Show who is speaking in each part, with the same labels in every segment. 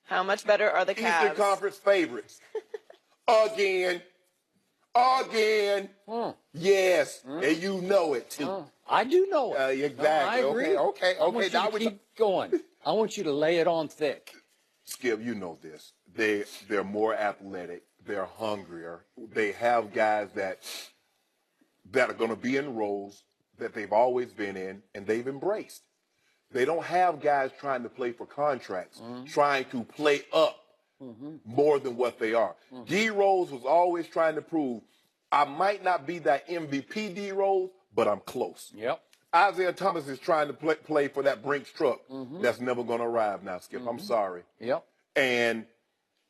Speaker 1: How much better are the Cavs?
Speaker 2: Eastern Conference favorites. Again. Again. Yes. And you know it, too.
Speaker 3: I do know it.
Speaker 2: Exactly.
Speaker 3: No, I agree.
Speaker 2: Okay.
Speaker 3: I want you to keep going. I want you to lay it on thick.
Speaker 2: Skip, you know this. They're more athletic. They're hungrier. They have guys that are going to be in roles that they've always been in and they've embraced. They don't have guys trying to play for contracts, trying to play up more than what they are. D. Rose was always trying to prove, I might not be that MVP D. Rose, but I'm close.
Speaker 3: Yep.
Speaker 2: Isaiah Thomas is trying to play for that Brinks truck that's never going to arrive now, Skip. I'm sorry.
Speaker 3: Yep.
Speaker 2: And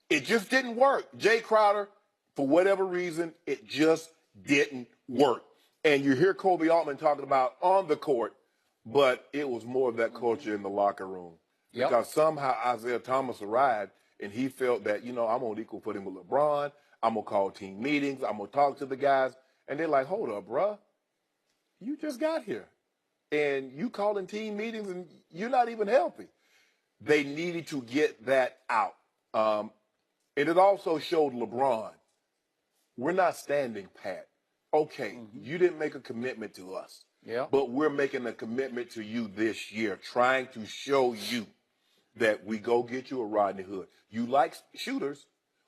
Speaker 2: it just didn't work. Jay Crowder, for whatever reason, it just didn't work. And you hear Kobe Altman talking about on the court, but it was more of that culture in the locker room.
Speaker 3: Yep.
Speaker 2: Because somehow Isaiah Thomas arrived, and he felt that, I'm on equal footing with LeBron. I'm going to call team meetings. I'm going to talk to the guys. And they're like, hold up, bruh. You just got here. And you calling team meetings, and you're not even healthy. They needed to get that out. And it also showed LeBron, we're not standing pat. Okay, you didn't make a commitment to us.
Speaker 3: Yeah.
Speaker 2: But we're making a commitment to you this year, trying to show you that we go get you a Rodney Hood. You like shooters.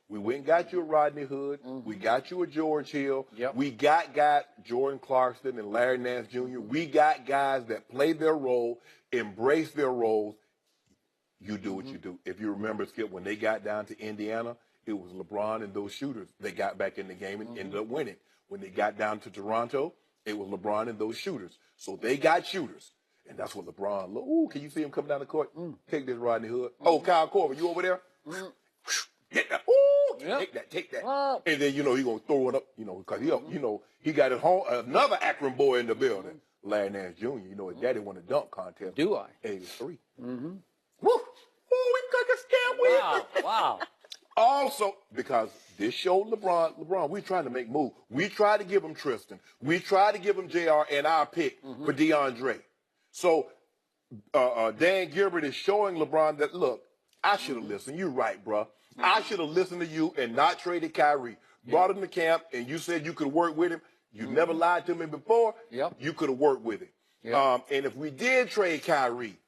Speaker 2: We went and got you a Rodney Hood. We got you a George Hill.
Speaker 3: Yep.
Speaker 2: We got Jordan Clarkson and Larry Nance Jr. We got guys that play their role, embrace their roles. You do what you do. If you remember, Skip, when they got down to Indiana, it was LeBron and those shooters. They got back in the game and ended up winning. When they got down to Toronto, it was LeBron and those shooters. So they got shooters. And that's what LeBron, ooh, can you see him coming down the court? Take this Rodney Hood. Oh, Kyle Korver, you over there? Get that. Ooh, take that.
Speaker 3: Wow.
Speaker 2: And then, he going to throw it up, because, he got his home, another Akron boy in the building. Larry Nance Jr., his daddy won a dunk contest.
Speaker 3: Do I?
Speaker 2: 83. Woo! Ooh, we took a scam with
Speaker 3: Wow.
Speaker 2: Also, because this showed LeBron, we trying to make moves. We tried to give him Tristan. We tried to give him JR and our pick for DeAndre. So Dan Gilbert is showing LeBron that, look, I should have listened. You're right, bro. I should have listened to you and not traded Kyrie. Brought him to camp, and you said you could work with him. You never lied to me before.
Speaker 3: Yep.
Speaker 2: You could have worked with him.
Speaker 3: Yep.
Speaker 2: And if we did trade Kyrie,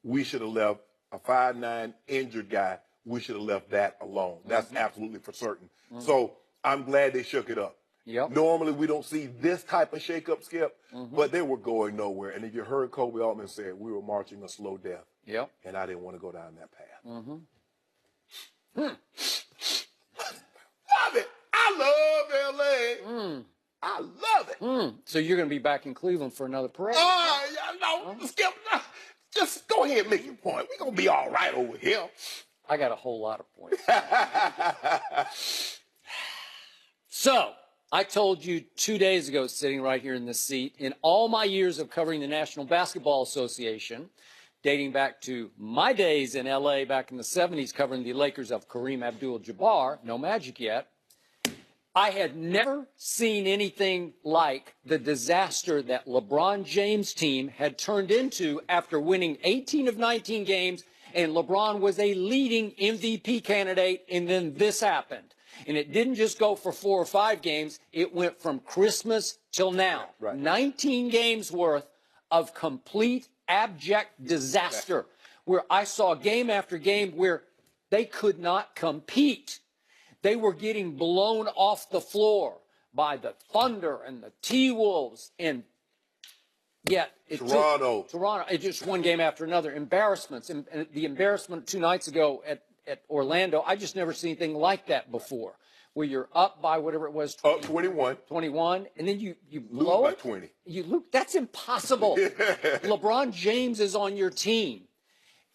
Speaker 2: we should have left a 5'9" injured guy. We should have left that alone. That's absolutely for certain. So I'm glad they shook it up.
Speaker 3: Yep.
Speaker 2: Normally we don't see this type of shake-up, Skip, but they were going nowhere. And if you heard Kobe Altman say we were marching a slow death.
Speaker 3: Yep.
Speaker 2: And I didn't want to go down that path. Love it. I love L.A. I love it.
Speaker 3: So you're going to be back in Cleveland for another parade?
Speaker 2: Skip, just go ahead and make your point. We're going to be all right over here.
Speaker 3: I got a whole lot of points. So, I told you 2 days ago, sitting right here in this seat, in all my years of covering the National Basketball Association, dating back to my days in L.A. back in the 70s covering the Lakers of Kareem Abdul-Jabbar, no Magic yet, I had never seen anything like the disaster that LeBron James' team had turned into after winning 18 of 19 games, and LeBron was a leading MVP candidate, and then this happened. And it didn't just go for 4 or 5 games. It went from Christmas till now.
Speaker 2: Right.
Speaker 3: 19 games worth of complete, abject disaster, where I saw game after game where they could not compete. They were getting blown off the floor by the Thunder and the T-Wolves, and yet Toronto, it just one game after another. Embarrassments, and the embarrassment 2 nights ago at Orlando, I just never seen anything like that before, where you're up by whatever it was,
Speaker 2: 21,
Speaker 3: and then you blow
Speaker 2: lose
Speaker 3: it.
Speaker 2: by 20.
Speaker 3: That's impossible. LeBron James is on your team.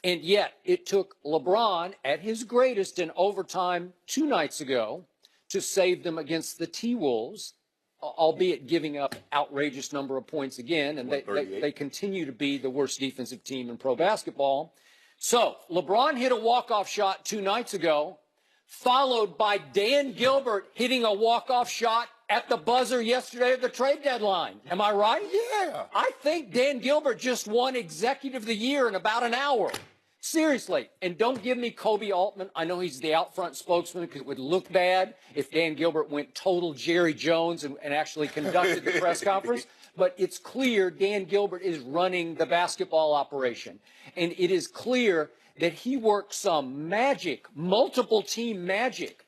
Speaker 3: And yet it took LeBron at his greatest in overtime 2 nights ago to save them against the T-Wolves, albeit giving up outrageous number of points again. And they continue to be the worst defensive team in pro basketball. So LeBron hit a walk-off shot 2 nights ago, followed by Dan Gilbert hitting a walk-off shot at the buzzer yesterday at the trade deadline. Am I right?
Speaker 2: Yeah.
Speaker 3: I think Dan Gilbert just won Executive of the Year in about an hour. Seriously. And don't give me Kobe Altman. I know he's the out front spokesman because it would look bad if Dan Gilbert went total Jerry Jones and actually conducted the press conference. But it's clear Dan Gilbert is running the basketball operation. And it is clear that he worked some magic, multiple team magic.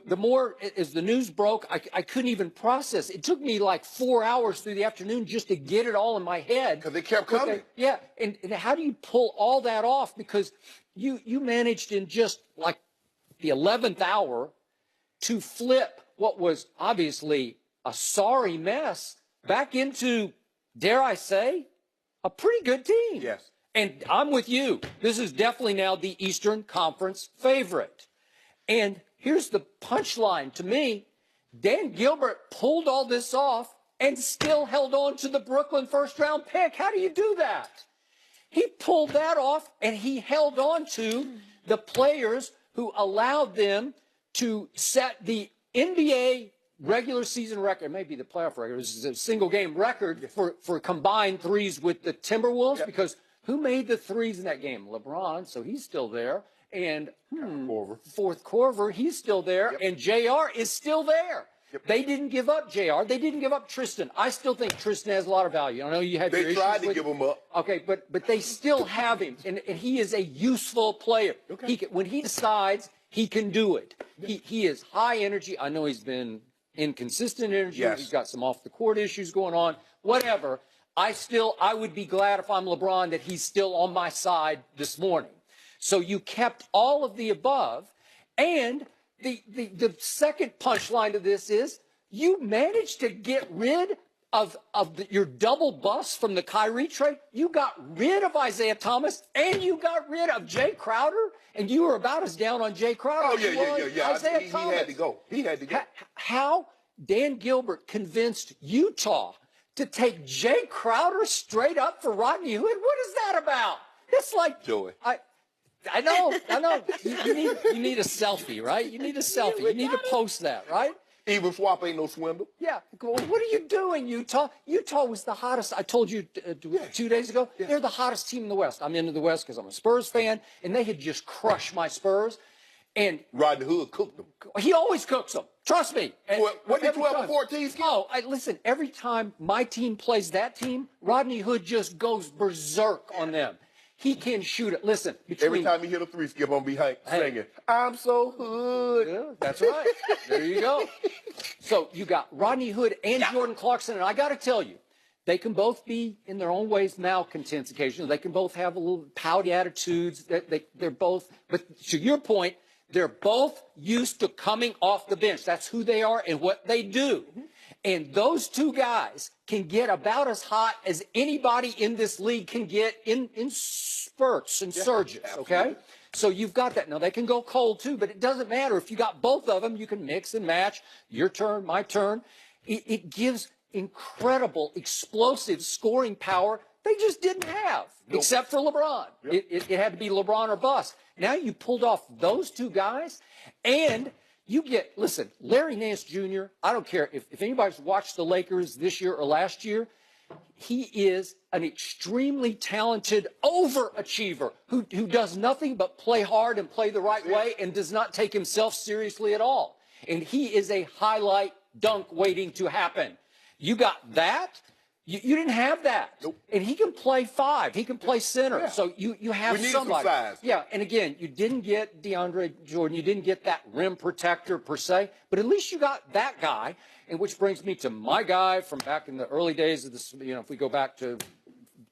Speaker 3: The more, as the news broke, I couldn't even process. It took me like 4 hours through the afternoon just to get it all in my head.
Speaker 2: Because they kept coming.
Speaker 3: Yeah, and how do you pull all that off? Because you managed in just like the 11th hour to flip what was obviously a sorry mess back into, dare I say, a pretty good team.
Speaker 2: Yes.
Speaker 3: And I'm with you. This is definitely now the Eastern Conference favorite. And here's the punchline to me. Dan Gilbert pulled all this off and still held on to the Brooklyn first-round pick. How do you do that? He pulled that off, and he held on to the players who allowed them to set the NBA regular season record, maybe the playoff record. This is a single-game record for combined threes with the Timberwolves, because who made the threes in that game? LeBron, so he's still there. And Fourth Corver, he's still there. And JR is still there. They didn't give up JR. They didn't give up Tristan. I still think Tristan has a lot of value. I know you had your issues.
Speaker 2: They tried to give him up.
Speaker 3: Okay, but they still have him. And he is a useful player. Okay. When he decides, he can do it. He is high energy. I know he's been inconsistent energy.
Speaker 2: Yes.
Speaker 3: He's got some off-the-court issues going on. Whatever. I would be glad if I'm LeBron that he's still on my side this morning. So you kept all of the above, and the second punchline to this is you managed to get rid of your double bust from the Kyrie trade. You got rid of Isaiah Thomas, and you got rid of Jay Crowder, and you were about as down on Jay Crowder as you were on Isaiah Thomas.
Speaker 2: He had to go. He had to go.
Speaker 3: How Dan Gilbert convinced Utah to take Jay Crowder straight up for Rodney Hood? What is that about? It's like
Speaker 2: Joey.
Speaker 3: I know. You need a selfie, right? You need a selfie. You need to post that, right?
Speaker 2: Even Swap ain't no swindle.
Speaker 3: Yeah. Well, what are you doing, Utah? Utah was the hottest. I told you 2 days ago. Yeah. They're the hottest team in the West. I'm into the West because I'm a Spurs fan, and they had just crushed my Spurs. And
Speaker 2: Rodney Hood cooked them.
Speaker 3: He always cooks them. Trust me.
Speaker 2: What did 12 or 14?
Speaker 3: Oh, listen, every time my team plays that team, Rodney Hood just goes berserk on them. He can shoot it. Listen,
Speaker 2: every time he hit a three, Skip on behind singing, "I'm so hood."
Speaker 3: Yeah, that's right. There you go. So you got Rodney Hood and Jordan Clarkson, and I got to tell you, they can both be in their own ways malcontents occasionally. They can both have a little pouty attitudes. They're both, but to your point, they're both used to coming off the bench. That's who they are and what they do. And those two guys can get about as hot as anybody in this league can get in spurts and surges, okay? So you've got that. Now, they can go cold, too, but it doesn't matter. If you got both of them, you can mix and match. Your turn, my turn. It gives incredible, explosive scoring power they just didn't have, except for LeBron. It had to be LeBron or bust. Now you pulled off those two guys, and you get, listen, Larry Nance Jr., I don't care if anybody's watched the Lakers this year or last year, he is an extremely talented overachiever who does nothing but play hard and play the right way and does not take himself seriously at all. And he is a highlight dunk waiting to happen. You got that. You didn't have that.
Speaker 2: Nope.
Speaker 3: And he can play five. He can play center. Yeah. So you have somebody.
Speaker 2: Some size.
Speaker 3: Yeah, and again, you didn't get DeAndre Jordan. You didn't get that rim protector per se, but at least you got that guy. And which brings me to my guy from back in the early days of this, if we go back to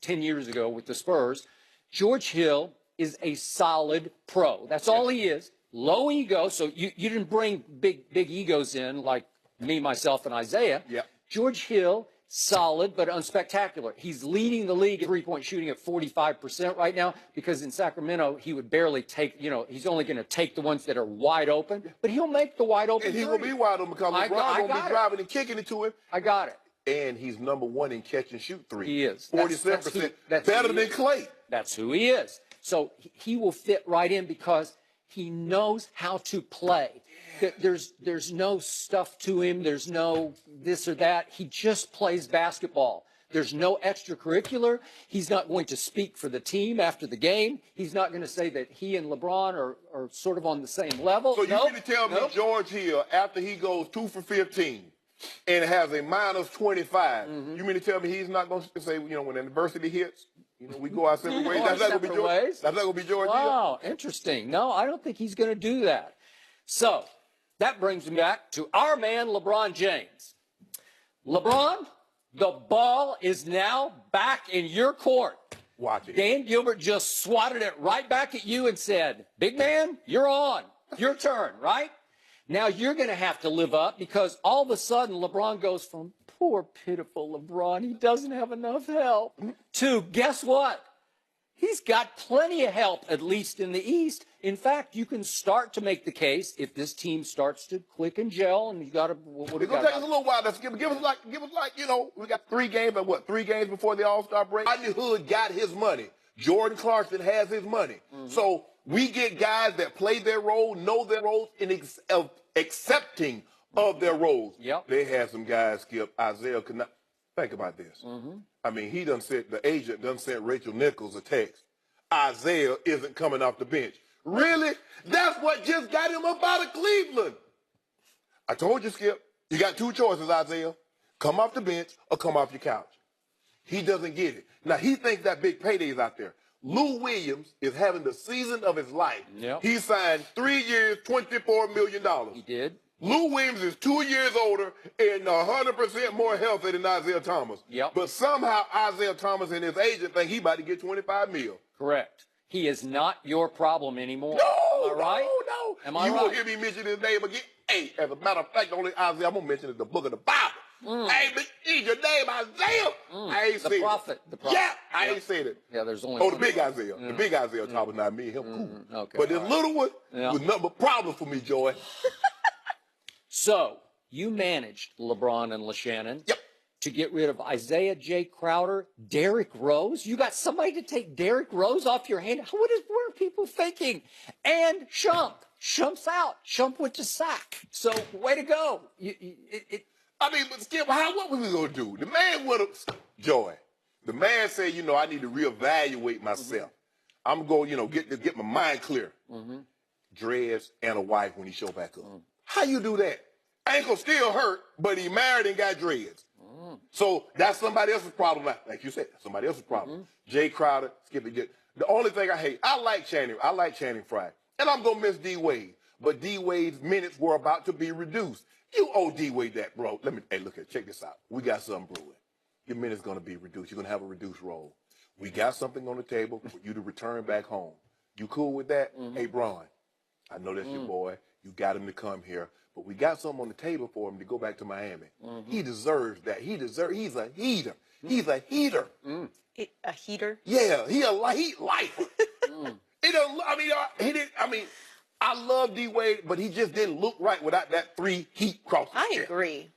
Speaker 3: 10 years ago with the Spurs, George Hill is a solid pro. That's all he is. Low ego. So you didn't bring big egos in like me, myself, and Isaiah.
Speaker 2: Yeah.
Speaker 3: George Hill, solid but unspectacular. He's leading the league in three-point shooting at 45% right now because in Sacramento he would barely take, he's only going to take the ones that are wide open, but he'll make the wide open.
Speaker 2: And he will be wide open because LeBron going to be driving and kicking it to him.
Speaker 3: I got it.
Speaker 2: And he's number one in catch and shoot three.
Speaker 3: He is.
Speaker 2: 47%. Better than Clay.
Speaker 3: That's who he is. So he will fit right in because he knows how to play. There's no stuff to him. There's no this or that. He just plays basketball. There's no extracurricular. He's not going to speak for the team after the game. He's not going to say that he and LeBron are sort of on the same level.
Speaker 2: So you mean to tell me George Hill, after he goes 2 for 15 and has a minus 25, you mean to tell me he's not going to say, when adversity hits, we go our separate ways? That's not going to be George. That's not going to be George Hill.
Speaker 3: Wow, interesting. No, I don't think he's going to do that. So that brings me back to our man, LeBron James. LeBron, the ball is now back in your court.
Speaker 2: Watch it.
Speaker 3: Dan Gilbert just swatted it right back at you and said, big man, you're on. Your turn, right? Now you're going to have to live up because all of a sudden LeBron goes from poor, pitiful LeBron, he doesn't have enough help, to guess what? He's got plenty of help, at least in the East. In fact, you can start to make the case if this team starts to click and gel, and you got to.
Speaker 2: It's gonna take us a little while. Give us like we got 3 games, but what? 3 games before the All-Star break. Rodney Hood got his money. Jordan Clarkson has his money. So we get guys that play their role, know their roles, and accepting of their roles.
Speaker 3: Yep.
Speaker 2: They had some guys, Skip. Isaiah could not. Think about this. I mean, the agent done sent Rachel Nichols a text. Isaiah isn't coming off the bench. Really? That's what just got him up out of Cleveland. I told you, Skip, you got 2 choices, Isaiah. Come off the bench or come off your couch. He doesn't get it. Now, he thinks that big payday's out there. Lou Williams is having the season of his life.
Speaker 3: Yep.
Speaker 2: He signed 3 years, $24 million.
Speaker 3: He did.
Speaker 2: Lou Williams is 2 years older and 100% more healthy than Isaiah Thomas.
Speaker 3: Yep.
Speaker 2: But somehow Isaiah Thomas and his agent think he about to get $25 million.
Speaker 3: Correct. He is not your problem anymore.
Speaker 2: No,
Speaker 3: Am I right?
Speaker 2: no.
Speaker 3: Am I
Speaker 2: you
Speaker 3: right?
Speaker 2: won't hear me mention his name again. Hey, as a matter of fact, the only Isaiah I'm going to mention is the book of the Bible. Hey, but is your name Isaiah? I ain't said
Speaker 3: The
Speaker 2: it.
Speaker 3: prophet.
Speaker 2: Yeah, I ain't said it.
Speaker 3: Yeah, there's only
Speaker 2: Oh,
Speaker 3: one.
Speaker 2: the big Isaiah. The big Isaiah Thomas, not me. Him cool.
Speaker 3: Okay,
Speaker 2: But this
Speaker 3: all right.
Speaker 2: little one
Speaker 3: Yeah.
Speaker 2: was nothing but problems for me, Joy.
Speaker 3: So you managed LeBron and LeShannon to get rid of Isaiah J. Crowder, Derrick Rose. You got somebody to take Derrick Rose off your hand. What are people thinking? And Shump. Shump's out. Shump went to sack. So way to go.
Speaker 2: I mean, but Skip, what was we going to do? The man would have, Joy, the man said, I need to reevaluate myself. I'm going, get my mind clear. Dreads and a wife when he show back up. How you do that? Ankle still hurt, but he married and got dreads. So that's somebody else's problem. Like you said, somebody else's problem. Jay Crowder, Skip it. The only thing I hate, I like Channing Frye. And I'm going to miss D-Wade. But D-Wade's minutes were about to be reduced. You owe D-Wade that, bro. Check this out. We got something brewing. Your minutes going to be reduced. You're going to have a reduced role. We got something on the table for you to return back home. You cool with that? Hey, Bron, I know that's your boy. You got him to come here. But we got something on the table for him to go back to Miami. He deserves that. He's a heater. He's a heater.
Speaker 1: A heater?
Speaker 2: Yeah, he a heat lifer. I love D-Wade, but he just didn't look right without that 3 heat cross.
Speaker 1: I agree.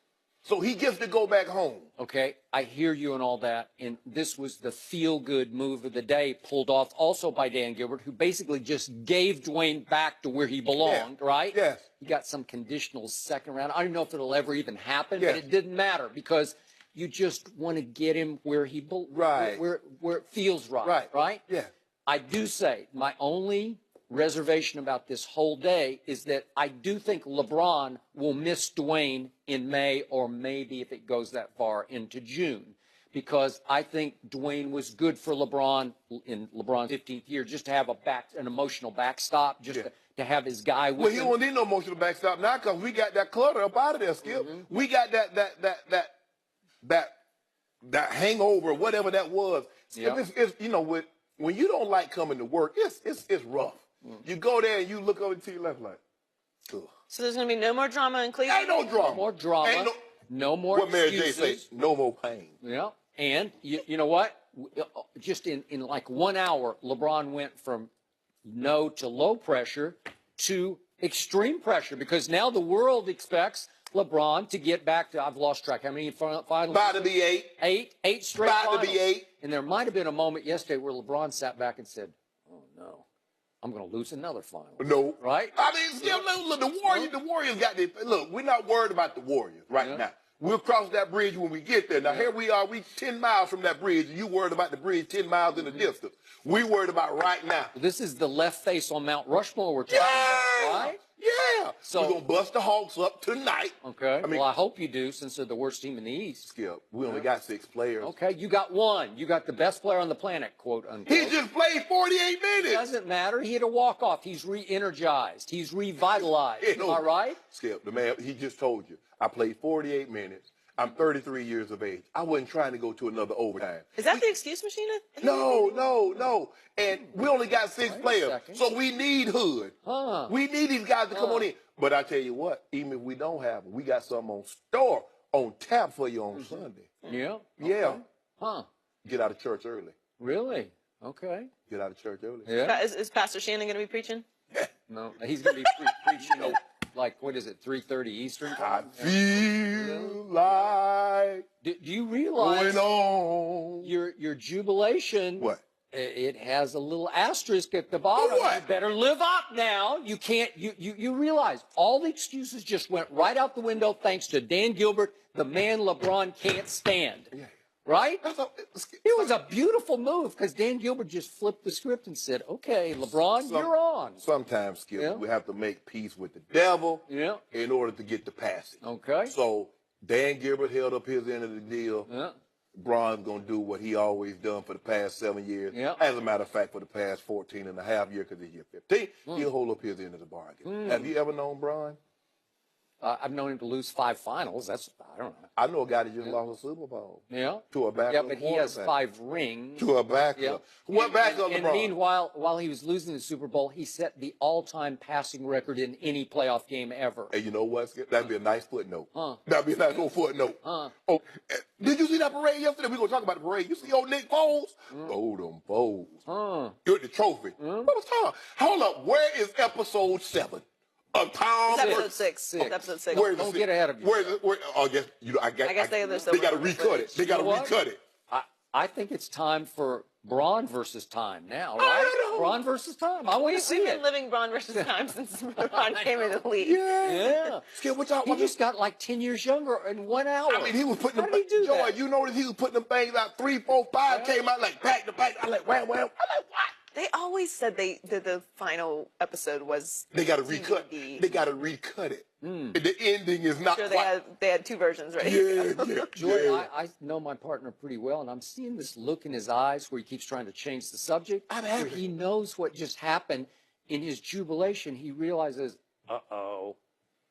Speaker 2: So he gets to go back home.
Speaker 3: Okay, I hear you and all that, and this was the feel-good move of the day, pulled off also by Dan Gilbert, who basically just gave Dwayne back to where he belonged, right?
Speaker 2: Yes.
Speaker 3: He got some conditional second round. I don't know if it'll ever even happen,
Speaker 2: Yes.
Speaker 3: but it didn't matter because you just want to get him where he where it feels right, right?
Speaker 2: Yeah.
Speaker 3: I do say my only reservation about this whole day is that I do think LeBron will miss Dwayne in May or maybe if it goes that far into June because I think Dwayne was good for LeBron in LeBron's 15th year just to have an emotional backstop, just to have his guy with
Speaker 2: Well, he
Speaker 3: him.
Speaker 2: don't need no emotional backstop now because we got that clutter up out of there, Skip. We got that hangover, whatever that was. Skip, it's when you don't like coming to work, it's rough. You go there and you look over to your left like, ugh.
Speaker 1: So there's going to be no more drama in Cleveland?
Speaker 2: Ain't no drama.
Speaker 3: No more drama.
Speaker 2: Ain't
Speaker 3: no more
Speaker 2: what Mary J
Speaker 3: excuses.
Speaker 2: say, no more pain.
Speaker 3: Yeah, and you know what? Just in like 1 hour, LeBron went from no to low pressure to extreme pressure because now the world expects LeBron to get back to, I've lost track, how many finals?
Speaker 2: About to be 8.
Speaker 3: Eight straight
Speaker 2: About
Speaker 3: finals.
Speaker 2: to be 8.
Speaker 3: And there might have been a moment yesterday where LeBron sat back and said, oh no, I'm going to lose another final.
Speaker 2: No.
Speaker 3: Right?
Speaker 2: I mean, Skip, look, the Warriors got this. Look, we're not worried about the Warriors right now. We'll cross that bridge when we get there. Now, here we are. We 10 miles from that bridge, and you worried about the bridge 10 miles in the distance. We worried about right now.
Speaker 3: This is the left face on Mount Rushmore we're talking
Speaker 2: Yeah!
Speaker 3: about, right?
Speaker 2: Yeah.
Speaker 3: So-
Speaker 2: we're going to bust the Hawks up tonight.
Speaker 3: Okay.
Speaker 2: I mean,
Speaker 3: well, I hope you do, since they're the worst team in the East.
Speaker 2: Skip, we only got 6 players.
Speaker 3: Okay, you got one. You got the best player on the planet, quote unquote.
Speaker 2: He just played 48 minutes.
Speaker 3: Doesn't matter. He had a walk-off. He's re-energized. He's revitalized. Am I right?
Speaker 2: Skip, the man, he just told you. I played 48 minutes. I'm 33 years of age. I wasn't trying to go to another overtime.
Speaker 1: Is that the excuse machine?
Speaker 2: No. And we only got 6
Speaker 3: Wait a
Speaker 2: players.
Speaker 3: second.
Speaker 2: So we need Hood.
Speaker 3: Huh.
Speaker 2: We need these guys to come on in. But I tell you what, even if we don't have them, we got something on tap for you on Sunday.
Speaker 3: Yeah.
Speaker 2: Yeah.
Speaker 3: Okay. Huh.
Speaker 2: Get out of church early.
Speaker 3: Really? Okay.
Speaker 2: Get out of church early.
Speaker 3: Yeah.
Speaker 1: Is Pastor Shannon going to be preaching?
Speaker 3: No, he's going to be preaching at, like, what is it, 3:30 Eastern
Speaker 2: I
Speaker 3: time?
Speaker 2: feel like
Speaker 3: Do you realize
Speaker 2: going on.
Speaker 3: your jubilation?
Speaker 2: What?
Speaker 3: It has a little asterisk at the bottom.
Speaker 2: What?
Speaker 3: You better live up now. You can't. You realize all the excuses just went right out the window thanks to Dan Gilbert, the man LeBron can't stand.
Speaker 2: Yeah.
Speaker 3: Right?
Speaker 2: It
Speaker 3: It was a beautiful move because Dan Gilbert just flipped the script and said, "Okay, LeBron, you're on."
Speaker 2: Sometimes, Skip,
Speaker 3: Yeah.
Speaker 2: we have to make peace with the devil
Speaker 3: Yeah.
Speaker 2: in order to get the passage.
Speaker 3: Okay.
Speaker 2: So Dan Gilbert held up his end of the deal.
Speaker 3: Yeah.
Speaker 2: Bron's going to do what he always done for the past 7 years.
Speaker 3: Yeah.
Speaker 2: As a matter of fact, for the past 14 and a half years, because he's year 15, he'll hold up his end of the bargain. Have you ever known Bron?
Speaker 3: I've known him to lose 5 finals. I don't know.
Speaker 2: I know a guy that just lost a Super Bowl
Speaker 3: Yeah.
Speaker 2: to a backup
Speaker 3: Yeah, but he has
Speaker 2: quarterback.
Speaker 3: 5 rings.
Speaker 2: To a backup.
Speaker 3: Yeah.
Speaker 2: What backup,
Speaker 3: And
Speaker 2: LeBron?
Speaker 3: meanwhile, while he was losing the Super Bowl, he set the all-time passing record in any playoff game ever.
Speaker 2: Hey, you know what, Skip? That'd be a nice footnote.
Speaker 3: Huh.
Speaker 2: That'd be a nice little footnote.
Speaker 3: Huh.
Speaker 2: Oh, did you see that parade yesterday? We're going to talk about the parade. You see old Nick Foles? Oh, them Foles.
Speaker 3: Huh.
Speaker 2: Get the trophy. What was Tom? Hold up. Where is episode 7 of Tom?
Speaker 1: It's episode
Speaker 2: versus-
Speaker 1: 6.
Speaker 2: Oh,
Speaker 1: It's episode 6.
Speaker 2: where's the
Speaker 3: Don't
Speaker 2: six?
Speaker 3: get ahead of yourself.
Speaker 2: I guess I
Speaker 1: guess they're
Speaker 2: they got to recut it. They got to
Speaker 3: You know what?
Speaker 2: recut it.
Speaker 3: I think it's time for Braun versus time now,
Speaker 2: I
Speaker 3: right?
Speaker 2: don't know.
Speaker 3: Braun versus time. I want to see
Speaker 1: We've been
Speaker 3: it.
Speaker 1: living Braun versus time since LeBron came in the league.
Speaker 3: Yeah.
Speaker 2: Skip, what y'all?
Speaker 3: He just got like 10 years younger in 1 hour.
Speaker 2: I mean, he was putting
Speaker 3: How
Speaker 2: them.
Speaker 3: did he do
Speaker 2: Joy,
Speaker 3: that?
Speaker 2: you noticed he was putting them things out 3, 4, 5 came out like back to back. I'm like, wham, wham. I'm like, what?
Speaker 1: They always said that the final episode was.
Speaker 2: They got to recut.
Speaker 1: DVD.
Speaker 2: They got to recut it. The ending is not
Speaker 1: Sure,
Speaker 2: quite.
Speaker 1: they had 2 versions, right?
Speaker 2: Yeah.
Speaker 3: Joy, I know my partner pretty well, and I'm seeing this look in his eyes where he keeps trying to change the subject.
Speaker 2: I'm
Speaker 3: where
Speaker 2: happy.
Speaker 3: he knows what just happened. In his jubilation, he realizes,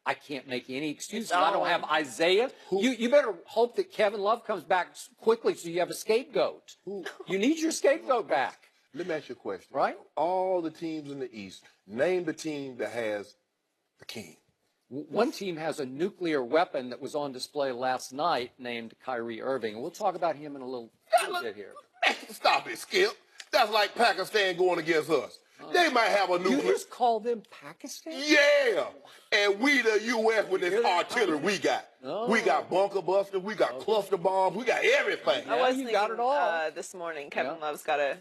Speaker 3: I can't make any excuses.
Speaker 1: It's all
Speaker 3: I don't have Isaiah. You better hope that Kevin Love comes back quickly so you have a scapegoat. You need your scapegoat back.
Speaker 2: Let me ask you a question.
Speaker 3: Right?
Speaker 2: All the teams in the East, name the team that has the king.
Speaker 3: One team has a nuclear weapon that was on display last night named Kyrie Irving. We'll talk about him in a little bit here.
Speaker 2: Man, stop it, Skip. That's like Pakistan going against us. They might have a
Speaker 3: You
Speaker 2: nuclear.
Speaker 3: just call them Pakistan?
Speaker 2: Yeah. And we the U.S. with this
Speaker 3: hear that?
Speaker 2: artillery we got.
Speaker 3: Oh.
Speaker 2: We got bunker busters. We got cluster bombs. We got everything.
Speaker 1: I
Speaker 3: Yeah,
Speaker 1: was
Speaker 3: you
Speaker 1: thinking,
Speaker 3: got it all.
Speaker 1: this morning, Kevin
Speaker 3: Yeah.
Speaker 1: Love's got a.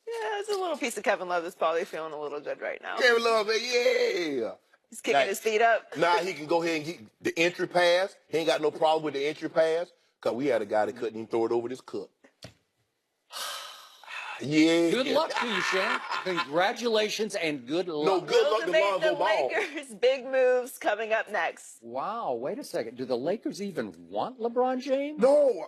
Speaker 1: Yeah, it's a little piece of Kevin Love that's probably feeling a little good right now.
Speaker 2: Kevin Love said, yeah.
Speaker 1: He's kicking his feet up.
Speaker 2: Now he can go ahead and get the entry pass. He ain't got no problem with the entry pass because we had a guy that couldn't even throw it over this cook. Yeah.
Speaker 3: Good luck to you, Shannon. Congratulations and good luck.
Speaker 2: No, good
Speaker 1: Will
Speaker 2: luck
Speaker 1: to
Speaker 2: to
Speaker 1: make
Speaker 2: Lonzo
Speaker 1: the
Speaker 2: Ball.
Speaker 1: Lakers big moves coming up next.
Speaker 3: Wow, wait a second. Do the Lakers even want LeBron James?
Speaker 2: No,